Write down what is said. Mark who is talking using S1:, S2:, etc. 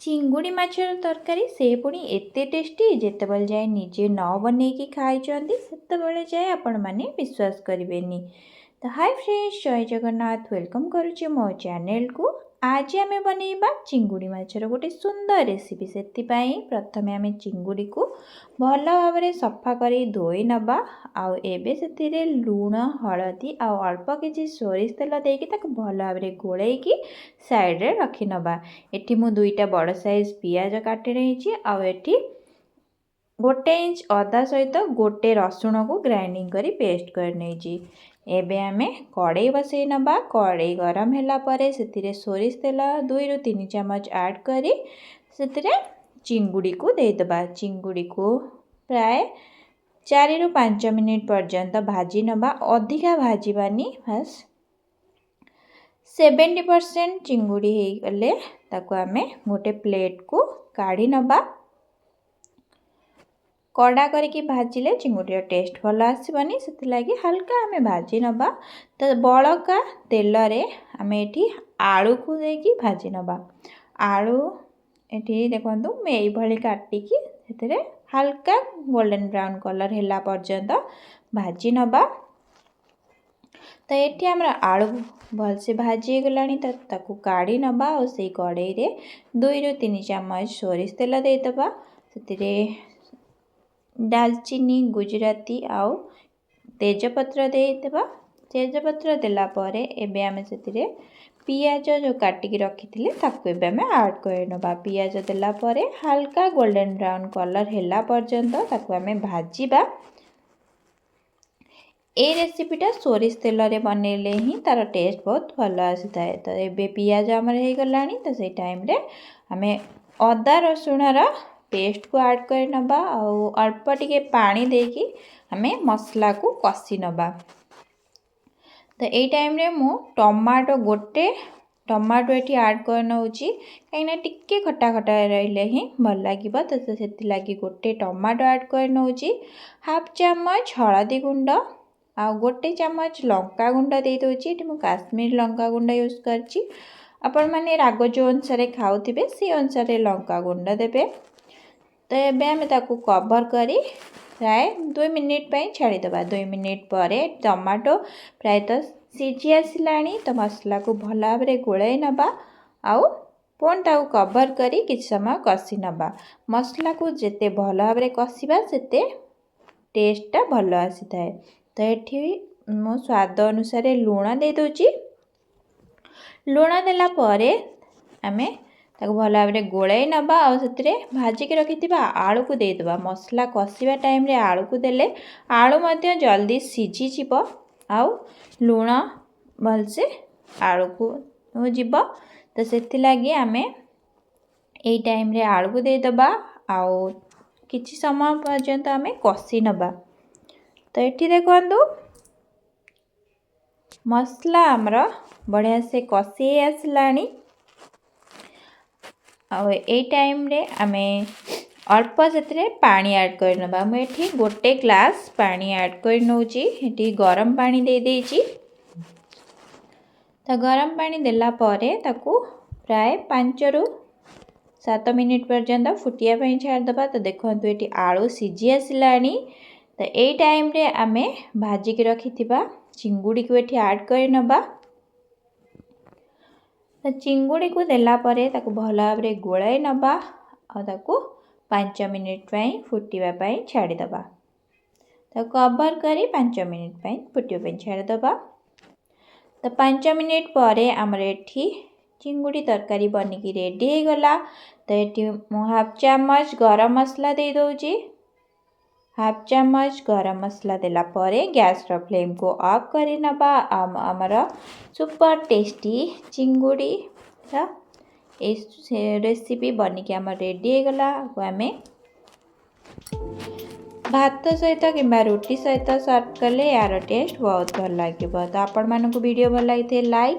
S1: चिंगुड़ी माछर तरकारी से पुणी एते टेस्टी जेतेबेले जाए निजे न बनैकी खाइछन्ती सेतेबेले जाए आपण माने विश्वास करिवेनी। तो हाय फ्रेंड्स, जय जगन्नाथ, वेलकम करुचे मो चैनल को। आज आमे बनैबा चिंगुड़ी माछर गोटे सुंदर रेसिपी। सेतिपाई प्रथमे आमे चिंगुड़ी को भल भाव सफा करी धोई नबा। आउ एबे सेतिरे लूण हलदी आउ अल्प किछि सोरिष तेल देकी ताको भल भाव गोलैकी साइड रे रखी नबा। एठी मु दुईटा बड़ साइज पियाज काटी रही आउ एठी 1 इंच अदा सहित गोटे रसुण को ग्राइंडिंग करी पेस्ट कर नहीं। एबे आमे कड़ाई बसई नबा। कड़ाई गरम होला परे सेतिरे सोरिष तेल 2 रु 3 चमच ऐड करी सेतिरे चिंगुड़ी को दे दबा। चिंगुड़ी को प्राय 4 रु 5 मिनिट पर्यंत भाजी नबा। अधिका भाजीबानी, बस 70% चिंगुड़ी हे गले ताको आमे गोटे प्लेट को काढ़ी नबा। कड़ा करके भाजिले चिंगुड़ीर टेस्ट भल आसबनी, से हल्का आमे भाजी नबा। तो बड़का तेल रे आमे एठी आलू को देकी भाजी नबा। आलू एठी देखंतु मैं एई भली काटिकी सेतरे हल्का गोल्डन ब्राउन कलर हैला पर्यंत भाजी नबा। तो एठी हमरा आलू भलसे भाजी गलानी तो ताकू काढ़ी नबा और से कड़ाई रे 2 रु 3 चमच सोरिष तेल दे दबा। सेतिरे दालचीनी, गुजराती आउ तेजपत्र दे दबा। तेजपत्र देला परे एबे आमे सेतिरे पियाज जो काटिकी रखिथिले ताकू एबे आमे ऐड कर नबा। पियाज देला परे हल्का गोल्डन ब्राउन कलर हैला पर्यंत ताकू आमे भाजीबा। ए रेसिपीटा सोरिष तेल रे बनेले ही तार टेस्ट बहुत भल आसी थाए। तो एबे पियाज हमर हे गलानी तो से टाइम रे हमें अदा रसुणर पेस्ट को ऐड कर नबा और अल्प टिके पानी देकी हमें मसला को कसी नबा। तो ए टाइम रे मु टमाटो गोटे टमाटो एठी ऐड कर नउची, कहीं टिके खट्टा खट्टा रहिले ही भल लागिबो। तो सेति लागी गोटे टमाटो ऐड कर नउची। हाफ चम्मच हळदी गुंड आ गोटे चम्मच लंका गुंड दे दोची। एठी मु काश्मीर लंका गुंड यूज करची। आपण माने राग जो अनुसार खाउथिबे से अनुसार लंका गुंड देबे। तो एबे आमे ताकू कवर करी प्राय 2 मिनिट पई छाड़ी दबा। 2 मिनिट परे टमाटो प्राय तो सिझी आसिलाणी। तो मसला को भल भाव गोलाई नबा आउ पुणी ताकू कवर करी किछ समय कसी नबा। मसला को जेते भल भाव कसीबा सेते टेस्टटा भल आसी थाए। तो एठी मो स्वाद अनुसार लूण दे दोची। लूण देला परे आमे ताकू भल भाव गोलाई नबा और सेतिरे भाजी के रखिथिबा आलू को दे दबा। मसला कसीबा टाइम रे आलू को देले आलू मध्य जल्दी सिझी जिवो आउ लूण भलसे आलू को जिवो। तो सेति लागी आमे एई टाइम रे आलू को दे दबा आउ किछि समय पर्यंत आमे कसी नबा। तो एठी देखंतु मसला हमरा बढ़िया से कसी आसलाणी। आउ ए टाइम रे आमे अल्प सेतिरे पानी ऐड कर नबा। मैं एठी गोटे ग्लास पानी ऐड कर नउची। एठी गरम पानी दे देची। तो गरम पानी देला परे ताकू प्राय 5 रु 7 मिनिट पर्यंत फुटिया पई छाड़ दबा। तो देखंतु एठी आलू सिझी आसिलाणी। तो ए टाइम रे आमे भाजी के रखिथिबा चिंगुड़ी को एठी ऐड कर नबा। तो चिंगुड़ी को देला परे ताकू भल भाव गोलाई नबा और ताकू 5 मिनिट पई फुटिबा पई छाड़ी दबा। तो कवर करी 5 मिनिट पई फुटिबा पई छाड़ी दबा। तो 5 मिनिट परे हमर एठी चिंगुड़ी तरकारी बनिकी रेडी हे गला। तो एठी मु हाफ चम्मच गरम मसला दे दोची। हाफ चम्मच गरम मसला देला परे गैस रो फ्लेम को ऑफ करी नबा। हमर सुपर टेस्टी चिंगुड़ी रेसिपी बनिकी हमर रेडी हे गला। आमे भात सहित किंबा रोटी सहित सर्व कले यार टेस्ट बहुत भल लागिबो। तो आपण मानकु वीडियो भल लागिथे लाइक